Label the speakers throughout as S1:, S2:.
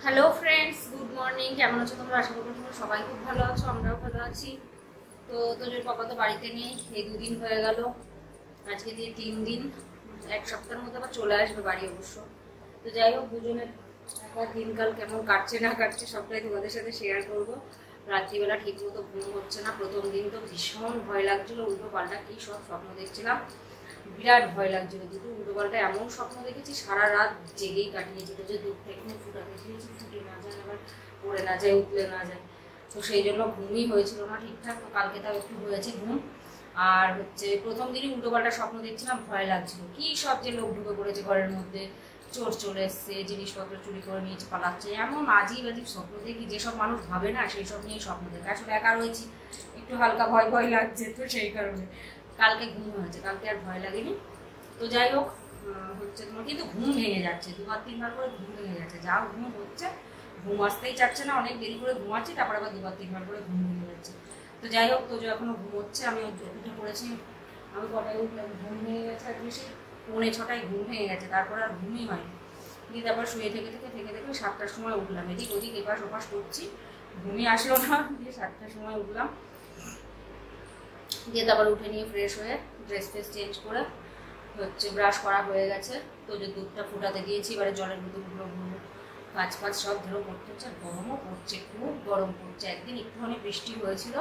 S1: Hello friends, good morning. কেমন আছো তোমরা? আশা করি তোমরা সবাই খুব ভালো আছো, আমরাও ভালো আছি। তো তোজোর পাপা তো বাড়িতে নেই, এই দুদিন হয়ে গেল, আজকে দিয়ে 3 দিন, এক সপ্তাহের মধ্যে আবার চলে আসবে বাড়ি অবশ্য। তো যাই হোক, দুজনের একবার দিনকাল কেমন কাটছে না কাটছে সবটাই তোমাদের সাথে শেয়ার করবো। রাত্রিবেলা ঠিক মতো ঘুম হচ্ছে না। প্রথম দিন তো ভীষণ ভয় লাগছিল, উল্টো পাল্টা কি সব স্বপ্ন দেখছিলাম, বিরাট ভয় লাগছিল। দুটো উল্টো পাল্টা এমন স্বপ্ন দেখেছি, সারা রাত জেগেই কাটিয়েছি। তো যে দুধ থেকে ফুটা দেখিয়েছি, ফুটে না যায়, আবার পড়ে না যায়, উঠলে না যায়, তো সেই জন্য ঘুমই হয়েছিল না ঠিকঠাক। তো কালকে তাও একটু হয়েছে ঘুম। আর হচ্ছে প্রথম দিনই উল্টো পাল্টা স্বপ্ন দেখছিলাম, ভয় লাগছিল। কি সব যে লোক ঢুকে পড়েছে ঘরের মধ্যে, চোর চলে এসছে, জিনিসপত্র চুরি করে নিয়েছে, পালাচ্ছে, এমন আজীব আজীব স্বপ্ন দেখি যেসব মানুষ ভাবে না সেই সব নিয়েই স্বপ্ন দেখে। আসলে একা রয়েছি, একটু হালকা ভয় ভয় লাগছে, তো সেই কারণে কালকে ঘুম হয়েছে, কালকে আর ভয় লাগেনি। তো যাই হোক, হচ্ছে তোমার কিন্তু ঘুম ভেঙে যাচ্ছে, 2-3 বার করে ঘুম ভেঙে যাচ্ছে। যা ঘুম হচ্ছে, ঘুম আসতেই চাচ্ছে না, অনেক দেরি করে ঘুমাচ্ছি, তারপর আবার 2-3 বার করে ঘুম ভেঙে যাচ্ছে। তো যাই হোক, তোজো এখনো ঘুমোচ্ছে, আমি উঠে পড়েছি। আমি কটায় উঠলাম, ঘুম ভেঙে গেছে, আর বেশি 5:45 ঘুম ভেঙে গেছে, তারপর আর ঘুমই হয়নি। দিয়ে তারপর শুয়ে থেকে 7টার সময় উঠলাম, এদিক ওদিক এপাশ ওপাশ করছি, ঘুমই আসলো না। দিয়ে 7টার সময় উঠলাম, দিয়ে তারপর উঠে নিয়ে ফ্রেশ হয়ে ড্রেস ফ্রেস চেঞ্জ করে হচ্ছে ব্রাশ করা হয়ে গেছে। তো যে দুধটা ফুটাতে দিয়েছি, এবারে জলের বোতলগুলো ভরবো, কাজ সব ধরো করতে হচ্ছে। আর গরমও পড়ছে, খুব গরম পড়ছে। একদিন একটুখানি বৃষ্টি হয়েছিল,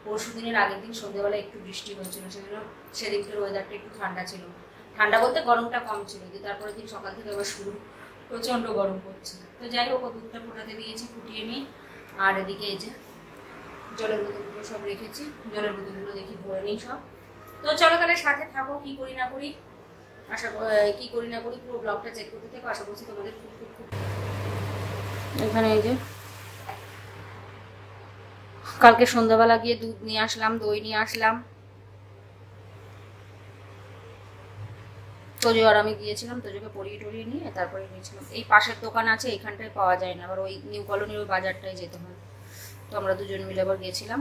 S1: পরশু দিনের আগের দিন সন্ধ্যেবেলা একটু বৃষ্টি হয়েছিল, সেজন্য সেদিনকার ওয়েদারটা একটু ঠান্ডা ছিল। ঠান্ডা বলতে গরমটা কম ছিল, দিয়ে তারপরে দিন সকাল থেকে আবার শুরু, প্রচণ্ড গরম পড়ছে। তো যাই হোক, দুধটা ফুটাতে দিয়েছি, ফুটিয়ে নিই। আর এদিকে এই যে জলের বোতলগুলো সব রেখেছি, জলের বোতলগুলো দেখি ভরে নিই সব। তো চলো তাহলে সাথে থাকো, কি করি না করি, কি করি না করি পুরো ব্লগটা চেক করতে থাকো। আশা করছি তোমাদের খুব খুব খুব। এখানে এই যে কালকে সন্ধ্যাবেলা গিয়ে দুধ নিয়ে আসলাম, দই নিয়ে আসলাম। তোজো আর আমি গিয়েছিলাম, তোজোকে পরিয়ে টরিয়ে নিয়ে তারপরে নিয়েছিলাম। এই পাশের দোকান আছে, এইখানটায় পাওয়া যায় না, আবার ওই নিউ কলোনির ওই বাজারটায় যেতে হয়। তো আমরা দুজন মিলে আবার গেছিলাম।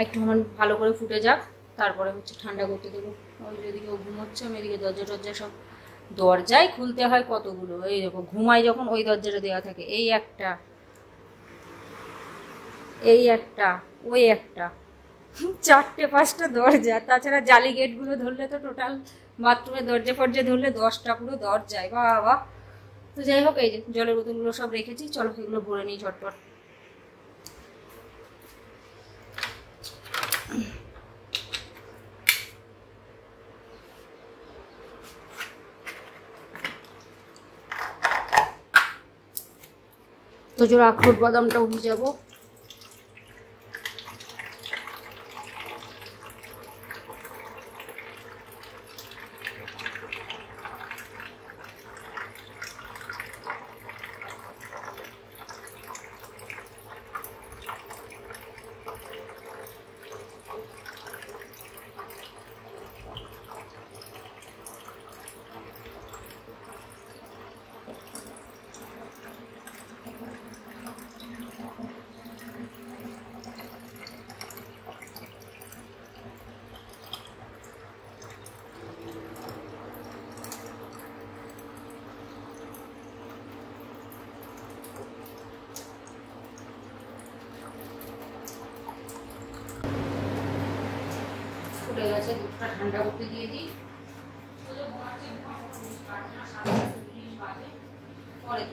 S1: একটু ভালো করে ফুটে যাক, তারপরে হচ্ছে ঠান্ডা করতে দেবো। ওই যেদিকে ঘুমোচ্ছে, আমি এদিকে দরজা টরজা সব, দরজায় খুলতে হয় কতগুলো। এই দেখো, ঘুমাই যখন ওই দরজাটা দেওয়া থাকে, এই একটা, এই একটা, ওই একটা, 4-5টা দরজা। তাছাড়া জালি গেটগুলো ধরলে তো টোটাল বাথরুমের দরজা ফরজা ধরলে 10টা পুরো দরজায়, বাবা। তো যাই হোক, এই যে জলের বোতলগুলো সব রেখেছি, চলো এগুলো ভরে নিই ঝটপট। তো জোর আখরোট বাদামটাও ভিজাবো। ফুটে গেছে, দুধটা ঠান্ডা করতে দিয়ে দিই। পরে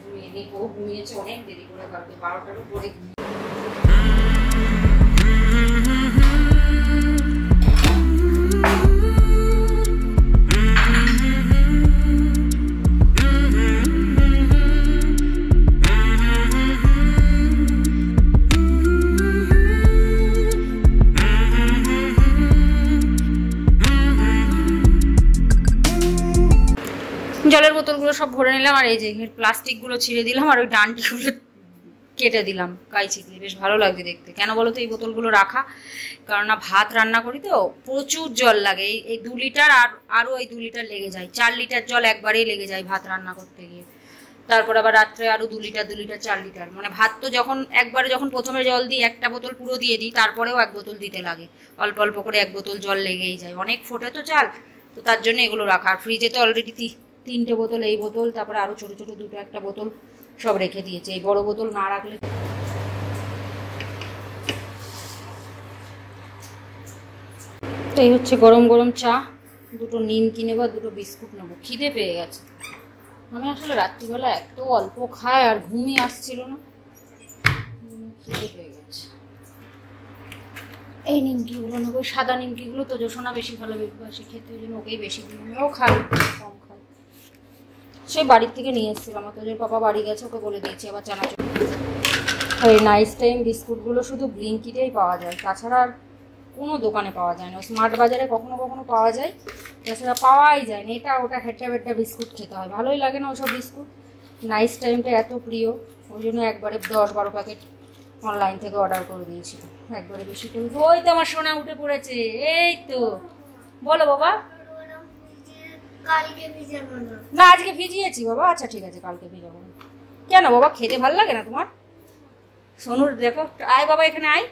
S1: ঘুমিয়ে নিই, ও ঘুমিয়েছে অনেক দেরি করে, কালকে 12টারও পরে ঘুমিয়ে। জলের বোতলগুলো সব ভরে নিলাম, আর এই যে প্লাস্টিকগুলো ছিঁড়ে দিলাম, আর ওই ডান্ডিগুলো কেটে দিলাম কাইচি দিয়ে। বেশ ভালো লাগছে দেখতে। কেন বলো তো এই বোতলগুলো রাখা? কারণ না ভাত রান্না করি তো প্রচুর জল লাগে, এই 2 লিটার, আর আরও এই 2 লিটার লেগে যায়, 4 লিটার জল একবারেই লেগে যায় ভাত রান্না করতে গিয়ে। তারপর আবার রাত্রে আরও 2 লিটার 4 লিটার, মানে ভাত তো যখন একবারে যখন প্রথমে জল দিই, একটা বোতল পুরো দিয়ে দিই, তারপরেও 1 বোতল দিতে লাগে, অল্প অল্প করে 1 বোতল জল লেগেই যায়, অনেক ফোটে তো চাল। তো তার জন্য এগুলো রাখা। আর ফ্রিজে তো অলরেডি 3টে বোতল, এই বোতল, তারপরে আরও ছোটো ছোটো 2-1টা বোতল সব রেখে দিয়েছে, এই বড় বোতল না রাখলে। এই হচ্ছে গরম গরম চা, দুটো নিমকি নেবো, দুটো বিস্কুট নেবো। খিদে পেয়ে গেছে। আমি আসলে রাত্রিবেলা এত অল্প খাই আর ঘুমই আসছিল না, খিদে পেয়ে গেছে। এই নিমকিগুলো নেবো, সাদা নিমকিগুলো তো জোসনা বেশি ভালোবাসি খেতে, ওই জন্য ওকেই বেশি দিই। ও খাই, কম খাই। সে বাড়ির থেকে নিয়ে এসেছিলাম, তোদের পাপা বাড়ি গেছে, ওকে বলে দিয়েছি আবার চানাচুর। আর এই নাইস টাইম বিস্কুটগুলো শুধু ব্লিঙ্কিটেই পাওয়া যায়, তাছাড়া আর কোনো দোকানে পাওয়া যায় না। স্মার্ট বাজারে কখনো কখনো পাওয়া যায়, তাছাড়া পাওয়াই যায় না। এটা ওটা হেঁটে বেটে বিস্কুট খেতে হয়, ভালোই লাগে না ওসব বিস্কুট। নাইস টাইমটা এত প্রিয়, ওই জন্য একবারে 10-12 প্যাকেট অনলাইন থেকে অর্ডার করে দিয়েছিল, একবারে বেশি করে। ওই তো আমার সোনা উঠে পড়েছে, এই তো। বলো বাবা। না, আজকে ভিজিয়েছি বাবা। আচ্ছা ঠিক আছে, কালকে ভিজাবো। কেন বাবা, খেতে ভালো লাগে না তোমার? সোনুর দেখো, আয় বাবা এখানে আয়।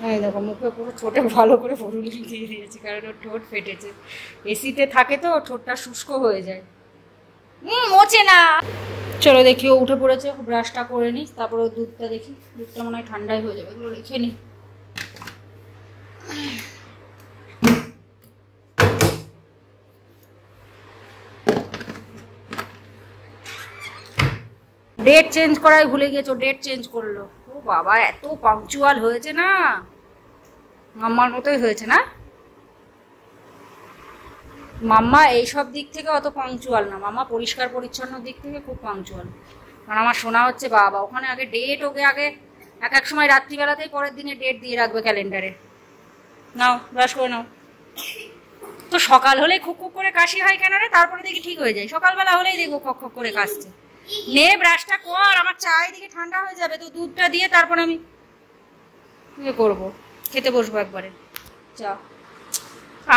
S1: হ্যাঁ দেখো, মুখে পুরো ঠোঁটে ভালো করে ফরুল দিয়ে দিয়েছি, কারণ ওর ঠোঁট ফেটেছে। এসিতে থাকে তো, ঠোঁটটা শুষ্ক হয়ে যায়, মোচে না। চলো দেখি, ও উঠে পড়েছে, ব্রাশটা করে নিই, তারপরে দুধটা দেখি। দুধটা মনে হয় ঠান্ডাই হয়ে যাবে, এগুলো রেখে নিই। ডেট চেঞ্জ করাই ভুলে গেছো, ডেট চেঞ্জ করলো। ও বাবা, এত পাংচুয়াল হয়েছে না, মাম্মার মতোই হয়েছে না। মাম্মা এইসব দিক থেকে অত পাংচুয়াল না, মাম্মা পরিষ্কার পরিচ্ছন্ন দিক থেকে খুব পাংচুয়াল। কারণ আমার শোনা হচ্ছে বাবা ওখানে আগে ডেট, ওকে আগে এক সময় রাত্রিবেলাতেই পরের দিনে ডেট দিয়ে রাখবে ক্যালেন্ডারে। নাও ব্রাশ করে নাও। তো সকাল হলেই খুব খুব করে কাশি হয় কেন রে? তারপরে দেখি ঠিক হয়ে যায়, সকালবেলা হলেই দেখবো খক খক করে কাশছে। নে ব্রাশটা কর, আমার চা এদিকে ঠান্ডা হয়ে যাবে, তো দুধটা দিয়ে তারপর আমি ইয়ে করবো, খেতে বসবো একবারে। চা।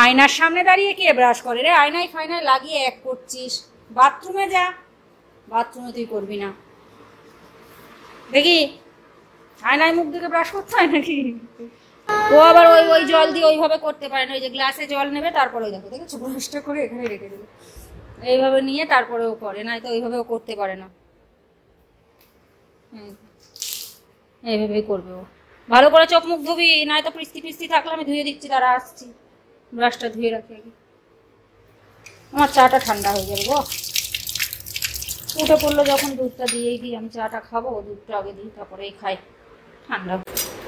S1: আয়নার সামনে দাঁড়িয়ে কে ব্রাশ করে রে? আয়নায় ফায়নায় লাগিয়ে এক করছিস, বাথরুমে যা। বাথরুমে তুই করবি না দেখি, আয়নায় মুখ দিকে ব্রাশ করতে হয় নাকি? ও আবার ওই ওই জল দিয়ে ওইভাবে করতে পারে না, ওই যে গ্লাসে জল নেবে, তারপরে ওই দেখো দেখেছো ব্রাশটা করে এখানে রেখে দেবে, এইভাবে নিয়ে তারপরে ও করে, না তো ওইভাবে ও করতে পারে না। এইভাবেই করবে ও। ভালো করে চোখ মুখ ধুবি, নয়তো পৃষ্টি ফিস্তি থাকলে আমি ধুয়ে দিচ্ছি, তারা আসছি। ব্রাশটা ধুয়ে রাখি আগে, আমার চাটা ঠান্ডা হয়ে যাবে গো। উঠে পড়লো যখন, দুধটা দিয়েই দিই, আমি চাটা খাবো, দুধটা আগে দিই তারপরেই খাই, ঠান্ডা।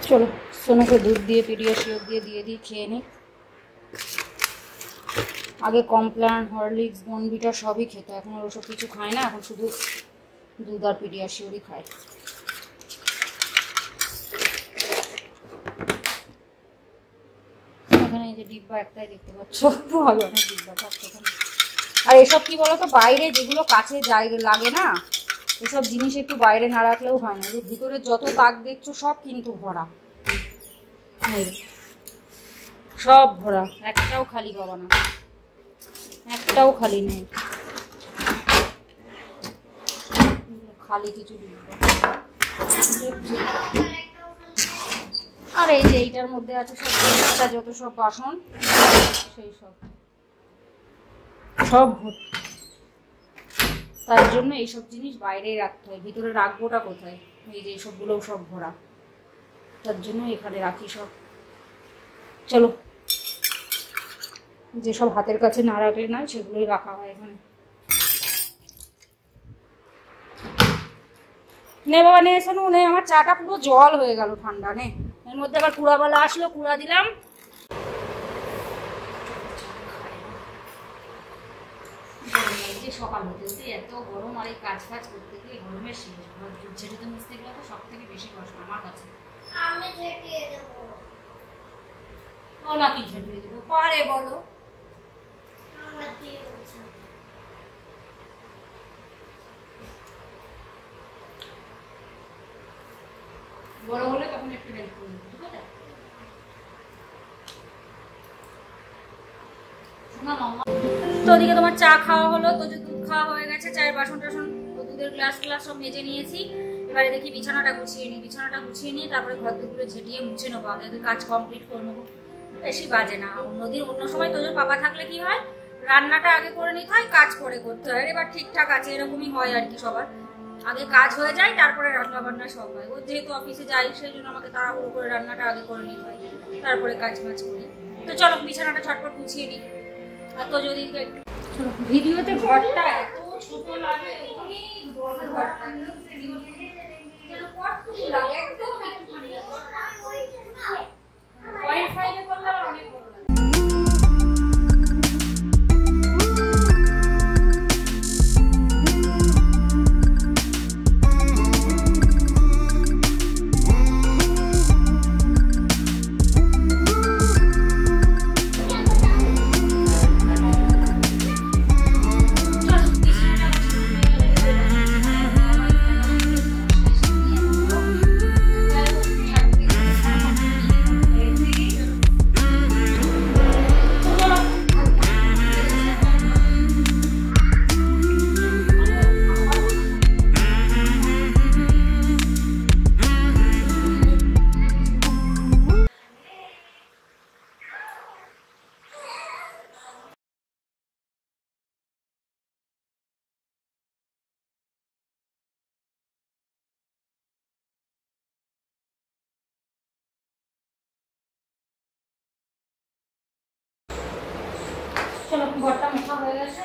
S1: চলো সোনাকে দুধ দিয়ে পিডিয়াশিওর দিয়ে দিই, খেয়ে নিই। আগে কমপ্ল্যান, হরলিক্স, বনভিটা সবই খেত, এখন আর ওসব কিছু খায় না, এখন শুধু দুধ আর পিডিয়াশিওরই খায়। এখানে এই যে ডিব্বা একটাই দেখতে পাচ্ছ, ভালো অনেক ডিব্বা থাকছে এখানে। আর এসব কি বলতো, বাইরে যেগুলো কাছে জায়গা লাগে না, এসব জিনিস একটু বাইরে না রাখলেও হয় না। ভিতরে যত তাক দেখছো সব কিন্তু ভরা, সব ভরা, একটাও খালি পাবা না, একটাও খালি নেই, খালি কিছু আর এই যে এইটার মধ্যে আছে সব যত সব বাসন, সেই সব সব ভর্তি। তার জন্য এইসব জিনিস বাইরেই রাখতে হয়, ভিতরে রাখবোটা কোথায়? এই যে এইসবগুলোও সব ভরা, তার জন্য এখানে রাখি সব। চলো, যেসব হাতের কাছে না রাখলে না, সেগুলোই রাখা হয় এখানে। নে বাবা নে, শোনো নে, আমার চাটা পুরো জল হয়ে গেল ঠান্ডা। নে, এর মধ্যে আবার কুড়াওয়ালা আসলো, কুড়া দিলাম। সকাল হতে হতে এত গরম, আর এই কাজ ফাজ করতে গিয়ে গরমের শেষ। ঝেঁটুতে মুছতে গেলে তো সব থেকে বেশি কষ্ট আমার কাছে। আমি ঝেঁটিয়ে দেবো। ও নাকি ঝেঁটিয়ে দেবো পারে বলো? বড় হলে তখন একটু হেল্প করবো, ঠিক আছে? তো ওদিকে তোমার চা খাওয়া হলো, তো যে দুধ খাওয়া হয়ে গেছে, চায়ের বাসন টাসন, দুধের গ্লাস সব মেজে নিয়েছি। এবারে দেখি বিছানাটা গুছিয়ে নিই, বিছানাটা গুছিয়ে নিয়ে তারপরে ঘর দুপুরে ঝেঁটিয়ে মুছে নেবো, আগে কাজ কমপ্লিট করে নেবো, বেশি বাজে না। অন্য সময় তোদের পাপা থাকলে কি হয়, রান্নাটা আগে করে নিতে হয়, কাজ পরে করতে হয়। এবার ঠিকঠাক আছে, এরকমই হয় আর কি সবার। আগে কাজ হয়ে যায়, তারপরে রান্না বান্না সব হয়। ও যেহেতু অফিসে যাই, সেই জন্য আমাকে তাড়াহুড়ো করে রান্নাটা আগে করে নিতে হয়, তারপরে কাজ বাজ করি। তো চলো বিছানাটা ছটপট গুছিয়ে নিই। আর তো যদি ভিডিওতে ঘরটা এত ছোট লাগে, অনেক বড় ঘরটা, একদম ওয়াইফাই করলে অনেক বড় লাগে। চলো ঘরটা মোছা হয়ে গেছে।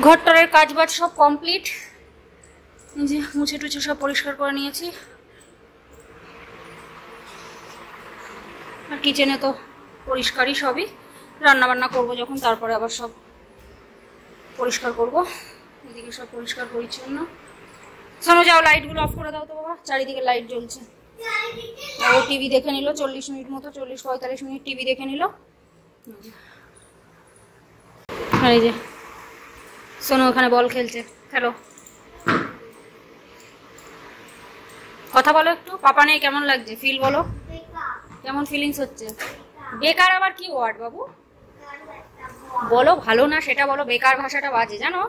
S1: ঘরটারের কাজ বাজ সব কমপ্লিট। এই যে মুছে টুছে সব পরিষ্কার করে নিয়েছি। আর কিচেনে তো পরিষ্কারই সবই, রান্না বান্না করবো যখন তারপরে আবার সব পরিষ্কার করব। এদিকে সব পরিষ্কার পরিচ্ছন্ন। শোনো যাও, লাইটগুলো অফ করে দাও তো বাবা, চারিদিকে লাইট জ্বলছে। ও টিভি দেখে নিল 40 মিনিট মতো, 40-45 মিনিট টিভি দেখে নিল। আর এই যে শোনো ওখানে বল খেলছে, খেলো। কথা বলো একটু, পাপা নেই, কেমন লাগছে? ফিল বলো, কেমন ফিলিংস হচ্ছে? বেকার আবার কি ওয়ার্ড বাবু? বলো, ভালো না সেটা বলো। বেকার ভাষাটা বাজে জানো,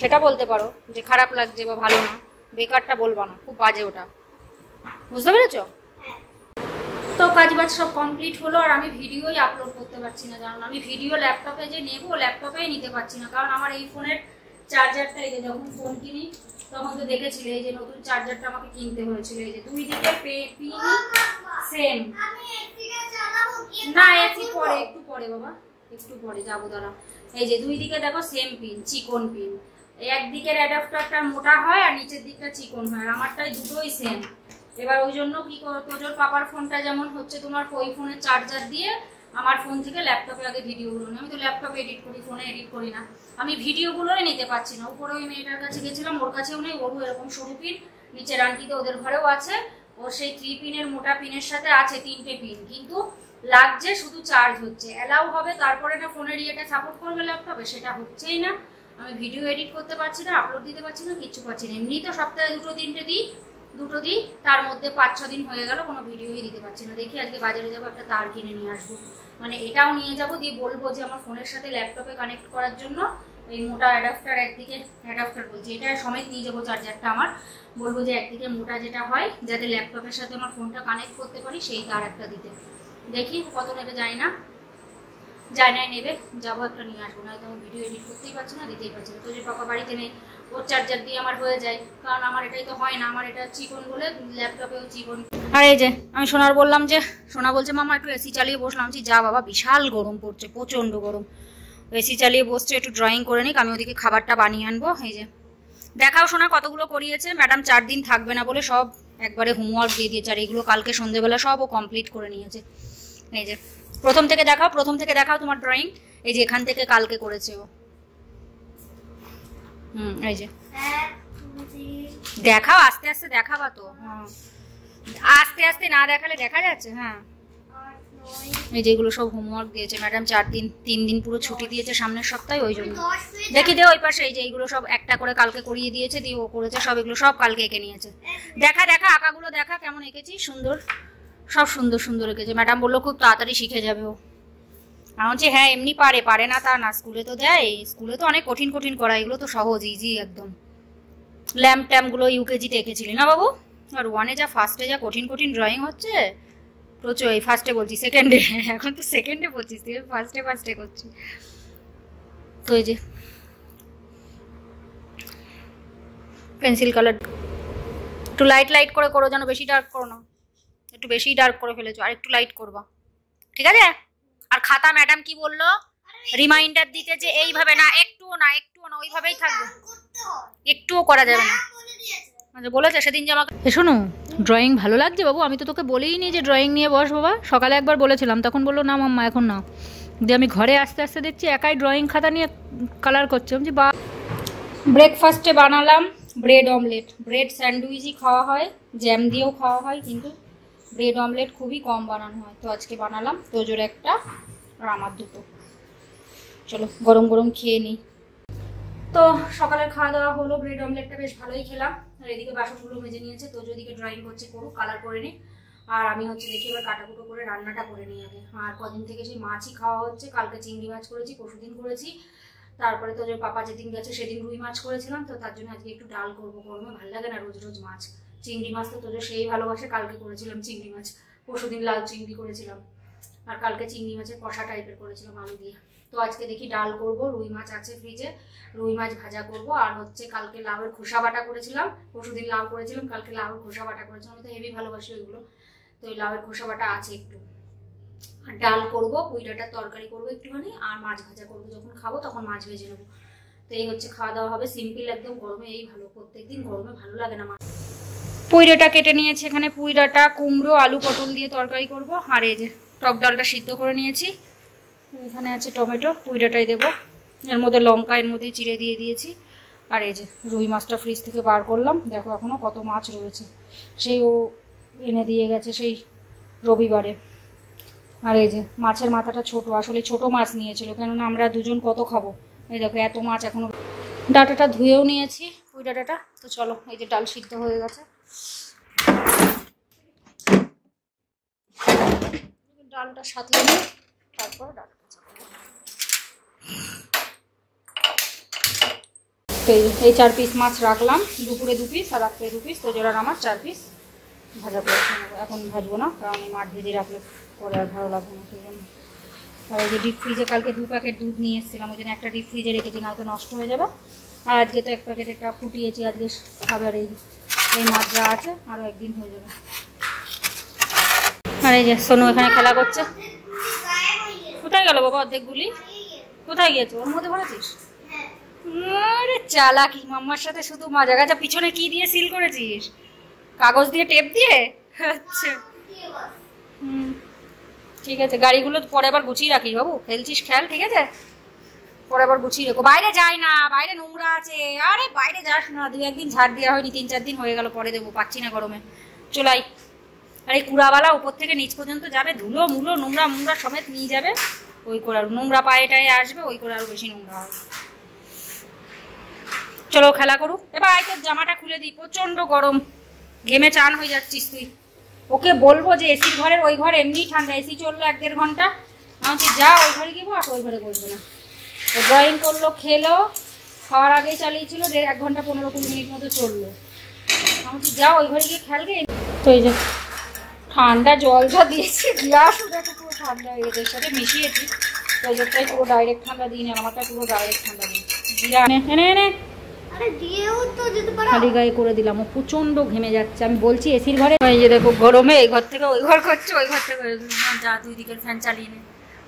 S1: সেটা বলতে পারো যে খারাপ লাগছে বা ভালো না, বেকারটা বলবা না, খুব বাজে ওটা, বুঝতে পেরেছো? তো কাজ বাজ সব কমপ্লিট হলো। আর আমি ভিডিওই আপলোড করতে পারছি না, জানো, আমি ভিডিও ল্যাপটপে যে নেবো, ল্যাপটপেই নিতে পারছি না। কারণ আমার এই ফোনের চার্জারটা, এই যে যখন ফোন কিনি তখন তো দেখেছিলে, এই যে নতুন চার্জারটা আমাকে কিনতে হয়েছিল। এই যে দুই দিকে পিন সেম। না এসি পরে, একটু পরে বাবা, একটু পরে যাবো, দাঁড়া। এই যে দুই দিকে দেখো সেম পিন, চিকন পিন। একদিকের অ্যাডাপ্টারটা মোটা হয় আর নিচের দিকটা চিকন হয়, আর আমারটাই দুটোই সেম। এবার ওই জন্য কি তোজোর পাপার ফোনটা যেমন হচ্ছে তোমার ওই ফোনের চার্জার দিয়ে আমার ফোন থেকে ল্যাপটপে আগে ভিডিওগুলো নিই। আমি তো ল্যাপটপে এডিট করি, ফোনে এডিট করি না। আমি ভিডিওগুলোই নিতে পারছি না। উপরে ওই মেয়েটার কাছে গেছিলাম, ওর কাছেও নেই, ওরও এরকম সরু পিন। নিচের আন্টিতে ওদের ঘরেও আছে, ওর সেই 3 পিনের মোটা পিনের সাথে আছে 3টে পিন, কিন্তু লাগছে শুধু চার্জ হচ্ছে। অ্যালাউ হবে তারপরে না ফোনের ইয়েটা সাপোর্ট করবে ল্যাপটপে, সেটা হচ্ছেই না। আমি ভিডিও এডিট করতে পারছি না, আপলোড দিতে পারছি না, কিচ্ছু পাচ্ছি না। এমনি তো সপ্তাহে 2-3টে দিই, দুটো দিই, তার মধ্যে 5-6 দিন হয়ে গেল কোনো ভিডিওই দিতে পারছি না। দেখি আজকে বাজারে যাবো, একটা তার কিনে নিয়ে আসবো, মানে এটাও নিয়ে যাবো, দিয়ে বলবো যে আমার ফোনের সাথে ল্যাপটপে কানেক্ট করার জন্য এই মোটা অ্যাডাপ্টার, একদিকে অ্যাডাপ্টার বলছি, এটা সমেত নিয়ে যাবো চার্জারটা আমার। বলবো যে একদিকে মোটা যেটা হয়, যাতে ল্যাপটপের সাথে আমার ফোনটা কানেক্ট করতে পারি, সেই তার একটা দিতে। দেখি কত নেবে, যায় না নেবে, যাবো একটা নিয়ে আসবো। না তো আমি ভিডিও এডিট করতেই পারছি না, দিতেই পারছি না। তো যে পাপা বাড়িতে নেই, ওর চার্জার দিয়ে আমার হয়ে যায়, কারণ আমার এটাই তো হয় না, আমার এটা চিকন বলে ল্যাপটপেও চিকন। আর এই যে আমি সোনার বললাম, যে সোনা বলছে মামা একটু এসি চালিয়ে বসলাম। যা বাবা, বিশাল গরম পড়ছে, প্রচণ্ড গরম। এসি চালিয়ে বসছে, একটু ড্রয়িং করে নিক, আমি ওদিকে খাবারটা বানিয়ে আনবো। এই যে দেখাও শোনা কতগুলো করিয়েছে। ম্যাডাম 4 দিন থাকবে না বলে সব একবারে হোমওয়ার্ক দিয়ে দিয়েছে, আর এগুলো কালকে সন্ধ্যেবেলা সব ও কমপ্লিট করে নিয়েছে। এই যে প্রথম থেকে দেখাও তোমার ড্রয়িং। এই যে এখান থেকে কালকে করেছে ও। এই যে দেখাও, আস্তে আস্তে দেখাবা তো। হ্যাঁ, আস্তে আস্তে না দেখালে দেখা যাচ্ছে। হ্যাঁ, এই যেগুলো সব হোমওয়ার্ক দিয়েছে ম্যাডাম। 3 দিন পুরো ছুটি দিয়েছে সামনের সপ্তাহে, ওই জন্য। দেখি দে ওই পাশে, এই যে এইগুলো সব একটা করে কালকে করিয়ে দিয়েছে, দিয়ে ও করেছে সব। এগুলো সব কালকে এঁকে নিয়েছে। দেখা আঁকাগুলো দেখা কেমন এঁকেছি, সুন্দর, সব সুন্দর সুন্দর এঁকেছে। ম্যাডাম বললো খুব তাড়াতাড়ি শিখে যাবে ও। আমি বলছি হ্যাঁ, এমনি পারে না তা না, স্কুলে তো দেয়, স্কুলে তো অনেক কঠিন কঠিন করা, এগুলো তো সহজ ইজি একদম। ল্যাম্প ট্যাম্পগুলো ইউকেজিতে এঁকেছিলি না বাবু? আর 1-এ যা ফার্স্টে যা কঠিন কঠিন ড্রয়িং হচ্ছে প্রচুর। এই ফার্স্টে বলছি, সেকেন্ডে, এখন তো সেকেন্ডে বলছিস তুই, ফার্স্টে করছি। তো এই যে পেন্সিল কালার একটু লাইট করে করো, যেন বেশি ডার্ক করো না, একটু বেশি ডার্ক করে ফেলেছো, আর একটু লাইট করবা, ঠিক আছে? আর খাতা ম্যাডাম কি বললো রিমাইন্ডার দিতে, যে এইভাবে না, একটুও না ওইভাবেই থাকবে, একটুও করা যাবে না। আচ্ছা বলেছে সেদিন যে আমাকে, শোনো ড্রয়িং ভালো লাগছে বাবু, আমি তো তোকে বলেই নি যে ড্রয়িং নিয়ে বস বাবা। সকালে একবার বলেছিলাম, তখন বললো না মাম্মা এখন না। দিয়ে আমি ঘরে আস্তে আস্তে দেখছি একাই ড্রয়িং খাতা নিয়ে কালার করছে। আমি বা ব্রেকফাস্টে বানালাম ব্রেড অমলেট। ব্রেড স্যান্ডউইচই খাওয়া হয়, জ্যাম দিয়েও খাওয়া হয়, কিন্তু ব্রেড অমলেট খুবই কম বানানো হয়। তো আজকে বানালাম, তোজোর একটা আর আমার দুটো। চলো গরম গরম খেয়ে নিই। তো সকালের খাওয়া দাওয়া হলো, ব্রেড অমলেটটা বেশ ভালোই খেলাম। আর এদিকে বাসনগুলো মেজে নিয়েছে, তো যদি ড্রয়িং করছে করুক, কালার করে নিই। আর আমি হচ্ছে দেখি এবার কাটাকুটো করে রান্নাটা করে নিই আগে। আর কদিন থেকে সেই মাছই খাওয়া হচ্ছে। কালকে চিংড়ি মাছ করেছি, পরশুদিন করেছি, তারপরে তো যে পাপা যেদিন গেছে সেদিন রুই মাছ করেছিলাম। তো তার জন্য আজকে একটু ডাল করবো, গরমে ভালো লাগে না রোজ রোজ মাছ। চিংড়ি মাছ তো তোদের সেই ভালোবাসে, কালকে করেছিলাম চিংড়ি মাছ, পরশুদিন লাল চিংড়ি করেছিলাম, আর কালকে চিংড়ি মাছের কষা টাইপের করেছিলাম আলু দিয়ে। তো আজকে দেখি ডাল করব, রুই মাছ আছে ফ্রিজে, রুই মাছ ভাজা করব। আর হচ্ছে কালকে লাউয়ের খোসা বাটা করেছিলাম, পরশুদিন লাউ করেছিলাম, কালকে লাউয়ের খোসা বাটা করেছিলাম। আমি তো হেভি ভালোবাসি ওইগুলো, তো ওই লাউয়ের খোসা বাটা আছে একটু। আর ডাল করব, পুঁই ডাঁটার তরকারি করবো একটুখানি, আর মাছ ভাজা করবো, যখন খাবো তখন মাছ ভেজে নেবো। তো এই হচ্ছে খাওয়া দাওয়া হবে, সিম্পল একদম। গরমে এই ভালো, প্রত্যেকদিন গরমে ভালো লাগে না। পুঁই ডাঁটা কেটে নিয়েছি এখানে, পুঁই ডাঁটা, কুমড়ো, আলু পটল দিয়ে তরকারি করব। আর এই যে টক ডালটা সিদ্ধ করে নিয়েছি, এখানে আছে টমেটো, পুঁই ডাঁটাই দেবো, এর মধ্যে লঙ্কা এর মধ্যে চিড়ে দিয়ে দিয়েছি। আর এই যে রুই মাছটা ফ্রিজ থেকে বার করলাম, দেখো এখনো কত মাছ রয়েছে, সেই ও এনে দিয়ে গেছে সেই রবিবারে। আর এই যে মাছের মাথাটা ছোট, আসলে ছোট মাছ নিয়েছিল, কেননা আমরা দুজন কত খাবো। এই দেখো এত মাছ এখনো। ডাঁটাটা ধুয়েও নিয়েছি, পুঁই ডাঁটাটা। তো চলো, এই যে ডাল সিদ্ধ হয়ে গেছে, ডালটা সাথে নিয়ে তারপর ডালটা এই 4 পিস মাছ রাখলাম, দুপুরে 2 পিস আর রাত্রে 2 পিস। তো যারা আমার 4 পিস ভাজা করে নেবো, এখন ভাজবো না, কারণ এই মাছ ভেজে রাখলে পরে আর ভালো লাগবে না, সেই জন্য। আর এই যে ডিপ ফ্রিজে কালকে 2 প্যাকেট দুধ নিয়ে এসেছিলাম, ওই জন্য একটা ডিপ ফ্রিজে রেখেছি, না তো নষ্ট হয়ে যাবে। আর আজকে তো 1 প্যাকেট একটা ফুটিয়েছি, আজকে খাবার এই মাছ যা আছে আরও একদিন হয়ে যাবে। আর এই যে সোনু এখানে খেলা করছে। কোথায় গেল বাবা অর্ধেকগুলি? কোথায় গিয়েছে? ওর মধ্যে ভরেছিস? আরে চালাকি, মাম্মার সাথে শুধু মজা। গাছা পিছনে কি দিয়ে সিল করেছিস? কাগজ দিয়ে, টেপ দিয়ে? আচ্ছা ঠিক আছে, গাড়িগুলো পরে আবার গুছিয়ে রাখিস বাবু, খেলছিস খেল, ঠিক আছে? পরে আবার গুছিয়ে রেখো। বাইরে যাই না, বাইরে নোংরা আছে। আরে বাইরে যাস না, 2-1 দিন ঝাড় দেওয়া হয়নি, 3-4 দিন হয়ে গেল, পরে দেবো, পাচ্ছি না গরমে। চলাই। আর এই কুড়াওয়ালা উপর থেকে নিচ পর্যন্ত যাবে, ধুলো মুলো নোংরা সমেত নিয়ে যাবে, ওই করে আরো নোংরা পায়ে টায়ে আসবে, ওই করে আরো বেশি নোংরা হবে। চলো খেলা করুক। এবার আয় তোর জামাটা খুলে দিই, প্রচন্ড গরম, ঘেমে চান হয়ে যাচ্ছিস তুই। ওকে বলবো যে এসির ঘরের ওই ঘর এমনি ঠান্ডা, এসি চললো 1-1.5 ঘন্টা, আমি যা ওই ঘরে গিয়ে আর ওই ঘরে বসবে না। তো ড্রয়িং করলো, খেলো, খাওয়ার আগেই চালিয়েছিল, 1 ঘন্টা 15-20 মিনিট মতো চললো। আমি যা ওই ঘরে গিয়ে খেলবে। তো এই যে ঠান্ডা জল যা দিয়েছি, গ্লাসও দেখো পুরো ঠান্ডা হয়ে গেছে, এর সাথে মিশিয়েছি, তোদেরটাই পুরো ডাইরেক্ট ঠান্ডা দিই না, আমারটা পুরো ডাইরেক্ট ঠান্ডা দিই। এনে খালি গায়ে করে দিলাম, ও প্রচন্ড ঘেমে যাচ্ছে। আমি বলছি এসির ঘরে, এই যে দেখো গরমে এই ঘর থেকে ওই ঘর করছে, ওই ঘর থেকে যা 2 দিকের ফ্যান চালিয়ে নে।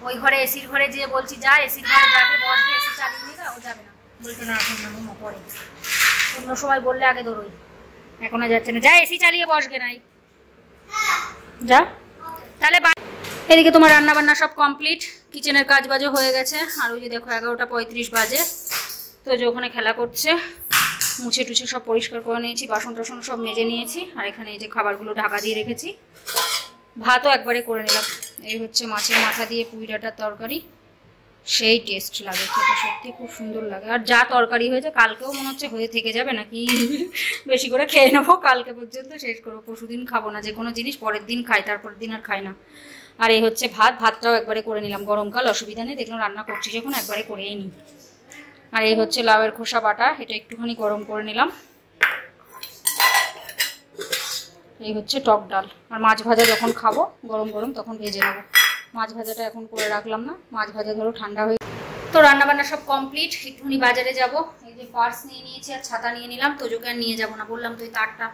S1: ওই ঘরে এসির ঘরে যেয়ে বলছি যা এসির ঘরে যাবে, বসবে, এসি চালিয়ে নিবে, ও যাবে না, বলছে না এখন না পরে। অন্য সময় বললে আগে দৌড়ই, এখন আর যাচ্ছে না। যা এসি চালিয়ে বসবে নাই, যা তাহলে। এদিকে তোমার রান্না বান্না সব কমপ্লিট, কিচেনের কাজ বাজও হয়ে গেছে। আর ওই যে দেখো 11:35 বাজে, তো যে ওখানে খেলা করছে। মুছে টুছে সব পরিষ্কার করে নিয়েছি, বাসন টাসন সব মেজে নিয়েছি। আর এখানে এই যে খাবারগুলো ঢাকা দিয়ে রেখেছি, ভাতও একবারে করে নিলাম। এই হচ্ছে মাছের মাথা দিয়ে পুঁই ডাঁটার তরকারি, সেই টেস্ট লাগে খেতে, সত্যি খুব সুন্দর লাগে। আর যা তরকারি হয়েছে কালকেও মনে হচ্ছে হয়ে থেকে যাবে নাকি, বেশি করে খেয়ে নেবো, কালকে পর্যন্ত শেষ করবো। পরশুদিন খাবো না, যে কোনো জিনিস পরের দিন খাই, তারপরের দিন আর খাই না। আর এই হচ্ছে ভাতটাও একবারে করে নিলাম, গরমকাল অসুবিধা নেই, দেখলাম রান্না করছি যখন একবারে করেই নিই। আর এই হচ্ছে লাউয়ের খোসা বাটা, এটা একটুখানি গরম করে নিলাম। এই হচ্ছে টক ডাল। আর মাছ ভাজা যখন খাবো গরম গরম তখন ভেজে নেবো। মাছ ভাজাটা এখন করে রাখলাম না, মাছ ভাজা ধরো ঠান্ডা হয়ে। তো রান্না বান্না সব কমপ্লিট, একটুখানি বাজারে যাব। এই যে পার্স নিয়ে নিয়েছি আর ছাতা নিয়ে নিলাম। তোজোকে আর নিয়ে যাবো না, বললাম তো ওই তারটা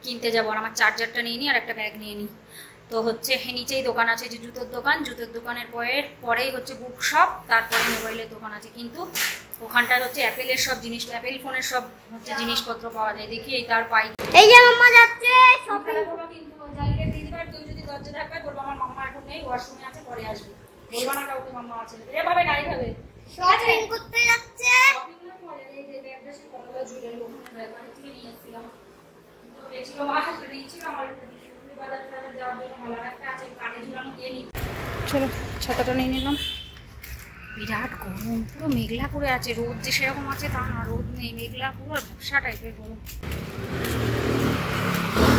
S1: কিনতে যাবো, আর আমার চার্জারটা নিয়ে নিই আর একটা ব্যাগ নিয়ে নিই। তো হচ্ছে নিচেই দোকান আছে, যে জুতোর দোকান, জুতোর দোকানের পরেই হচ্ছে বুক শপ, তারপরে মোবাইলের দোকান আছে। কিন্তু ওখানটার হচ্ছে অ্যাপেলের সব জিনিস, অ্যাপেল ফোনের সব হচ্ছে জিনিসপত্র পাওয়া যায়। দেখি এই তার পাই,
S2: এই যে মাম্মা যাচ্ছে
S1: শপিং করবো। কিন্তু জায়গাটা দিয়ে দিবার, তুই যদি দরজা ঢাকায় বলবো আমার মাম্মা এখন নেই, ওয়াশরুমে আছে, পরে আসবে, বলবো না কাউকে মাম্মা আছে। এভাবে নাই ভাবে
S2: শপিং করতে যাচ্ছে।
S1: শপিং না করে এই যে ব্যাগটা সে কমলা জুয়েলারি ওখানে ব্যাগটা থেকে নিয়ে এসেছিলাম। তো বেশিও মাছ নিয়েছিল আমার বাজারে যাওয়ার জন্য, ভালো একটা আছে কানে ঝুলানো, দিয়ে নিই। চলো ছাতাটা নিয়ে নিলাম। বিরাট গরম, পুরো মেঘলা করে আছে, রোদ যে সেরকম আছে তা না, রোদ নেই, মেঘলা পুরো ভ্যাপসা টাইপের গরম।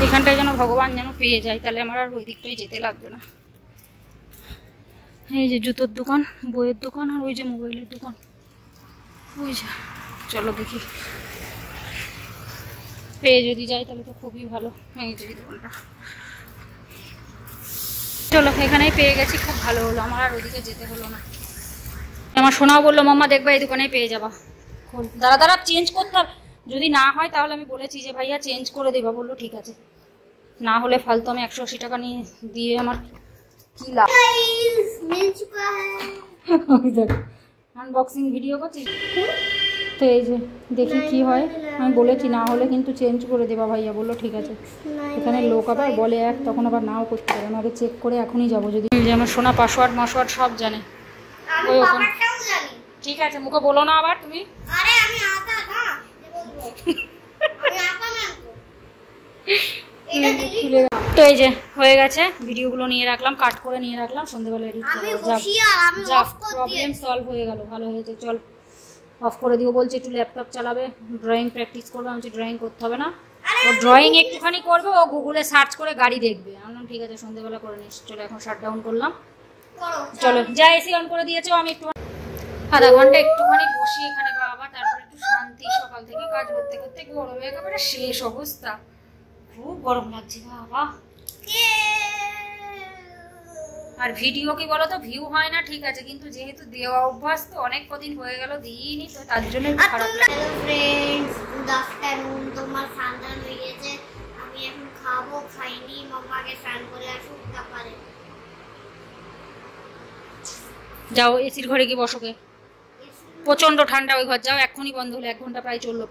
S1: এখানটায় যেন ভগবান যেন পেয়ে যায়, তাহলে আমার আর ওই দিকটাই যেতে লাগবে না। এই যে জুতোর দোকান, বইয়ের দোকান, আর ওই যে মোবাইলের দোকান, ওই যে। চলো দেখি পেয়ে যদি যাই তাহলে তো খুবই ভালো। এই যে দোকানটা, চলো এখানেই পেয়ে গেছি, খুব ভালো হলো, আমার আর ওদিকে যেতে হলো না। আমার সোনাও বললো মাম্মা দেখবা এই দোকানেই পেয়ে যাবা। দাঁড়া দাঁড়া চেঞ্জ করতে হবে, যদি না হয় তাহলে আমি বলেছি যে ভাইয়া চেঞ্জ করে দেবা, বললো ঠিক আছে, না হলে ফালতু আমি 180 টাকা নিয়ে দিয়ে আমার কি লাভ। আনবক্সিং ভিডিও করছি তো, এই যে দেখি কি হয়। আমি বলেছি না হলে কিন্তু চেঞ্জ করে দেবা ভাইয়া, বললো ঠিক আছে। এখানে লোক আবার বলে এক, তখন আবার নাও করতে পারে, আমি আগে চেক করে এখনই যাবো। যদি যে আমার সোনা পাসওয়ার্ড মাসওয়ার্ড সব জানে, ওই ওখানে ঠিক আছে, মুখে বলো না আবার তুমি।
S2: আরে আমি আতা না আমি আতা না
S1: তো এই যে হয়ে গেছে, ভিডিওগুলো নিয়ে রাখলাম, কাট করে নিয়ে রাখলাম, সন্ধ্যাবেলা এডিট করবো। যা প্রবলেম সলভ হয়ে গেল, ভালো হয়েছে। চল অফ করে দিও, বলছে একটু ল্যাপটপ চালাবে, ড্রয়িং প্র্যাকটিস করবে। আমি ড্রয়িং করতে হবে না, ও ড্রয়িং একটুখানি করবে, ও গুগলে সার্চ করে গাড়ি দেখবে। আমি বললাম ঠিক আছে সন্ধ্যাবেলা করে নিস। চলো এখন শাট ডাউন করলাম, চলো যা এসি অন করে দিয়েছো। আমি একটু আধা ঘন্টা একটুখানি বসি এখানে বাবা, তারপরে একটু শান্তি। সকাল থেকে কাজ করতে করতে গরমে একেবারে শেষ অবস্থা, খুব গরম লাগছে বাবা। আর ভিডিও কি বলো তো, ভিউ হয় না ঠিক আছে, কিন্তু যেহেতু দেওয়া অভ্যাস তো অনেক কদিন হয়ে গেল দিইনি, তো তার জন্য খারাপ লাগে।
S2: Hello friends, good afternoon. তোমার স্নান হয়ে গেছে, আমি এখন খাবো, খাইনি। মাম্মাকে স্নান করে আসুক তারপরে
S1: যাও এসির ঘরে গিয়ে বসোকে, প্রচন্ড ঠান্ডা ওই ঘর, যাও এখনই বন্ধ হলো, 1 ঘন্টা প্রায় চললো।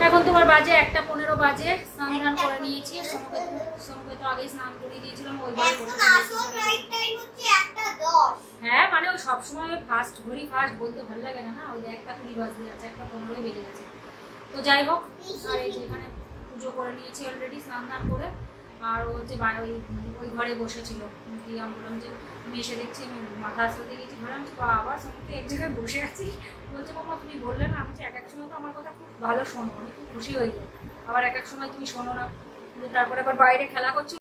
S1: এখন তোমার বাজে 1:15 বাজে, স্নান করে নিয়েছি। সঙ্গে তো আগে স্নান করে দিয়েছিলাম, ওই হ্যাঁ মানে ওই সবসময় ফার্স্ট ঘড়ি ফার্স্ট বলতে ভালো লাগে না, ওই 1:20 বাজে আছে, 1:15 বেজে গেছে। তো যাই হোক, আর এই যে এখানে পুজো করে নিয়েছি অলরেডি, স্নান করে। আর ও হচ্ছে ওই ঘরে বসেছিল, আমি বললাম যে আমি এসে দেখছি, আমি মাথা আসতে গেছি ঘরে, আমি আবার সঙ্গে এক জায়গায় বসে আছি। বলছে মামা তুমি বললে না, আমি এক সময় তো আমার কথা খুব ভালো শোনো, আমি খুব খুশি হয়ে যাই, আবার এক সময় তুমি শোনো না। তারপরে আবার বাইরে খেলা করছি।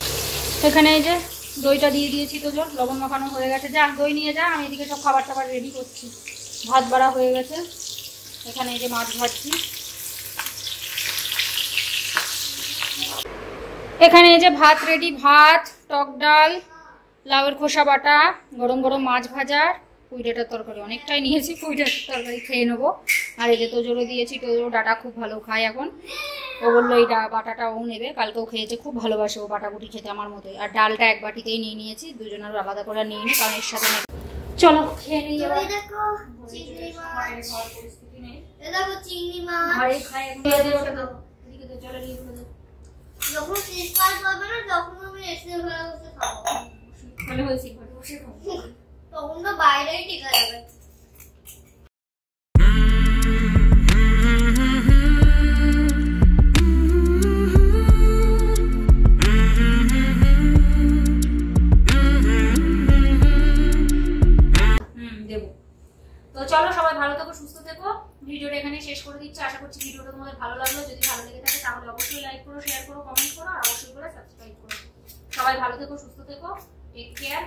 S1: এখানে এই যে দইটা দিয়ে দিয়েছি, তো জল লবণ মাখানো হয়ে গেছে, যা দই নিয়ে যা। আমি এদিকে সব খাবার টাবার রেডি করছি, ভাত বাড়া হয়ে গেছে। এখানে এই যে মাছ ভাজছি, এখানে এই যে ভাত রেডি, ভাত, টক ডাল, লাউয়ের খোসা বাটা, গরম গরম মাছ ভাজা, পুঁই ডাঁটার তরকারি অনেকটাই নিয়েছি, পুঁই ডাঁটার তরকারি খেয়ে নেবো। আর এই যে তোজোরও দিয়েছি, তোজোর ডাটা খুব ভালো খায় এখন, ও বললো এই বাটাটা ও নেবে, কালকেও খেয়েছে, খুব ভালোবাসে ও বাটাবুটি খেতে আমার মতোই। আর ডালটা এক বাটিতেই নিয়ে নিয়েছি, দুজনের আলাদা করে নিয়ে নিই, কারণ এর সাথে চলো খেয়ে নিই।
S2: দেখো চিংড়ি মাছ
S1: ঘরে খায় এখন ওটা দাও এদিকে দে চলে নিয়ে চলে
S2: যখন শীতকাল হবে না তখন আমি এসে ঘরে বসে খাবো
S1: ভালো হয়েছে ঘরে বসে খাবো
S2: তখন তো বাইরেই ঠিক যাবে
S1: দেবো। তো চলো সবাই ভালো থেকো সুস্থ থেকো, ভিডিওটা এখানে শেষ করে দিচ্ছি। আশা করছি ভিডিওটা তোমাদের ভালো লাগলো। যদি ভালো লেগে থাকে তাহলে অবশ্যই লাইক করো, শেয়ার করো, কমেন্ট করো আর অবশ্যই করে সাবস্ক্রাইব করো। সবাই ভালো থেকো সুস্থ থেকো, টেক কেয়ার।